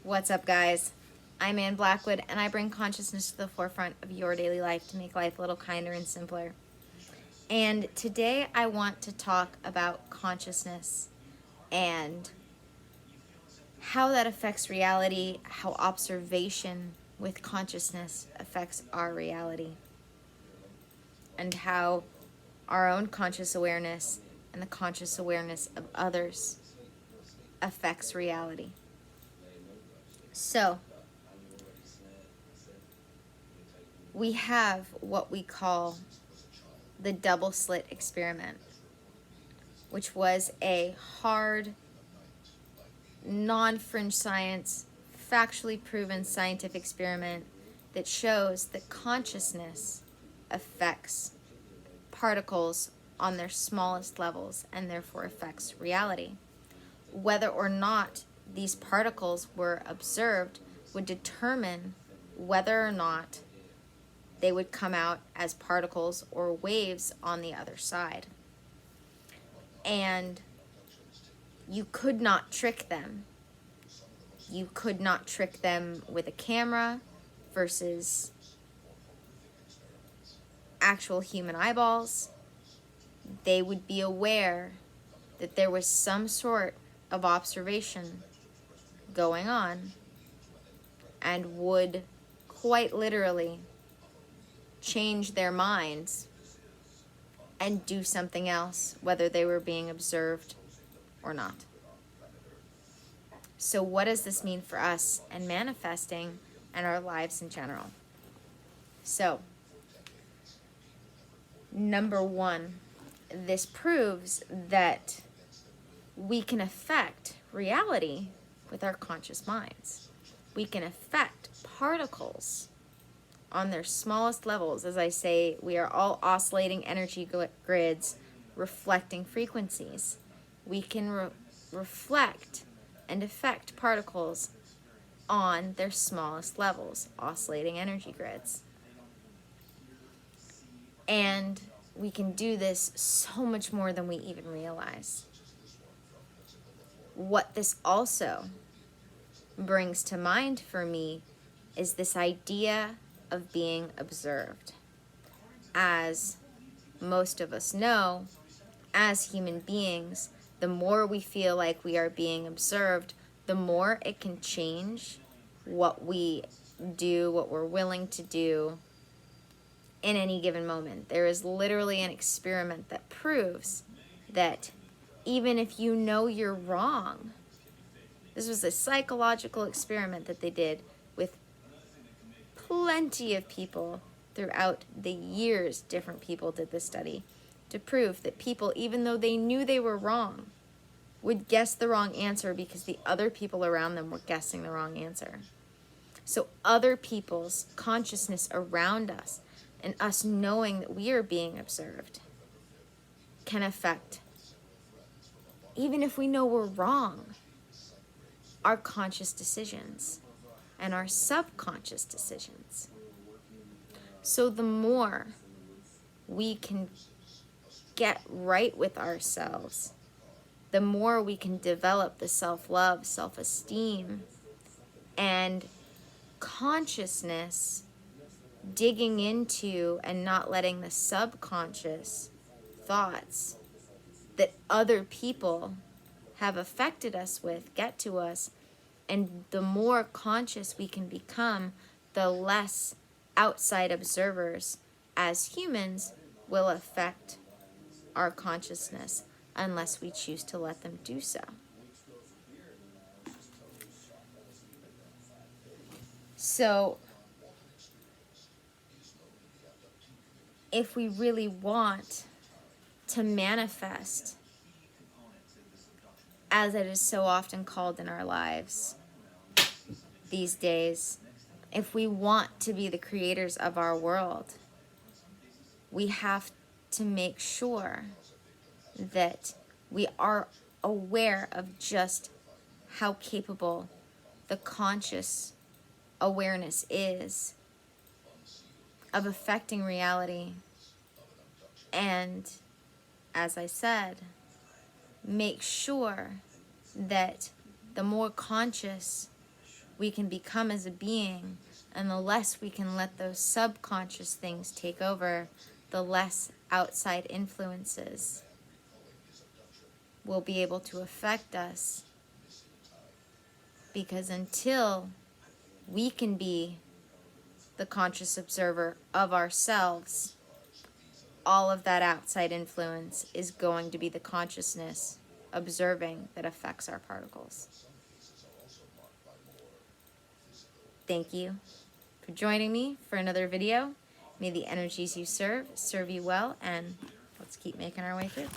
What's up, guys? I'm Ann Blackwood, and I bring consciousness to the forefront of your daily life to make life a little kinder and simpler. And today I want to talk about consciousness and how that affects reality, how observation with consciousness affects our reality, and how our own conscious awareness and the conscious awareness of others affects reality. So, we have what we call the double slit experiment, which was a hard, non-fringe science, factually proven scientific experiment that shows that consciousness affects particles on their smallest levels and therefore affects reality. Whether or not these particles were observed would determine whether or not they would come out as particles or waves on the other side. And you could not trick them. You could not trick them with a camera versus actual human eyeballs. They would be aware that there was some sort of observation going on and would quite literally change their minds and do something else, whether they were being observed or not. So what does this mean for us and manifesting and our lives in general? So, number one, this proves that we can affect reality with our conscious minds. We can affect particles on their smallest levels. As I say, we are all oscillating energy grids reflecting frequencies. We can reflect and affect particles on their smallest levels, oscillating energy grids. And we can do this so much more than we even realize. What this also brings to mind for me is this idea of being observed. As most of us know, as human beings, the more we feel like we are being observed, the more it can change what we do, what we're willing to do in any given moment. There is literally an experiment that proves that even if you know you're wrong, this was a psychological experiment that they did with plenty of people throughout the years. Different people did this study to prove that people, even though they knew they were wrong, would guess the wrong answer because the other people around them were guessing the wrong answer. So other people's consciousness around us and us knowing that we are being observed can affect, even if we know we're wrong, our conscious decisions and our subconscious decisions. So the more we can get right with ourselves, the more we can develop the self-love, self-esteem, and consciousness, digging into and not letting the subconscious thoughts that other people have affected us with get to us. And the more conscious we can become, the less outside observers as humans will affect our consciousness unless we choose to let them do so. So, if we really want to manifest, as it is so often called in our lives these days, if we want to be the creators of our world, we have to make sure that we are aware of just how capable the conscious awareness is of affecting reality. And as I said, make sure that the more conscious we can become as a being, and the less we can let those subconscious things take over, the less outside influences will be able to affect us. Because until we can be the conscious observer of ourselves, all of that outside influence is going to be the consciousness observing that affects our particles. Thank you for joining me for another video. May the energies you serve you well, and let's keep making our way through.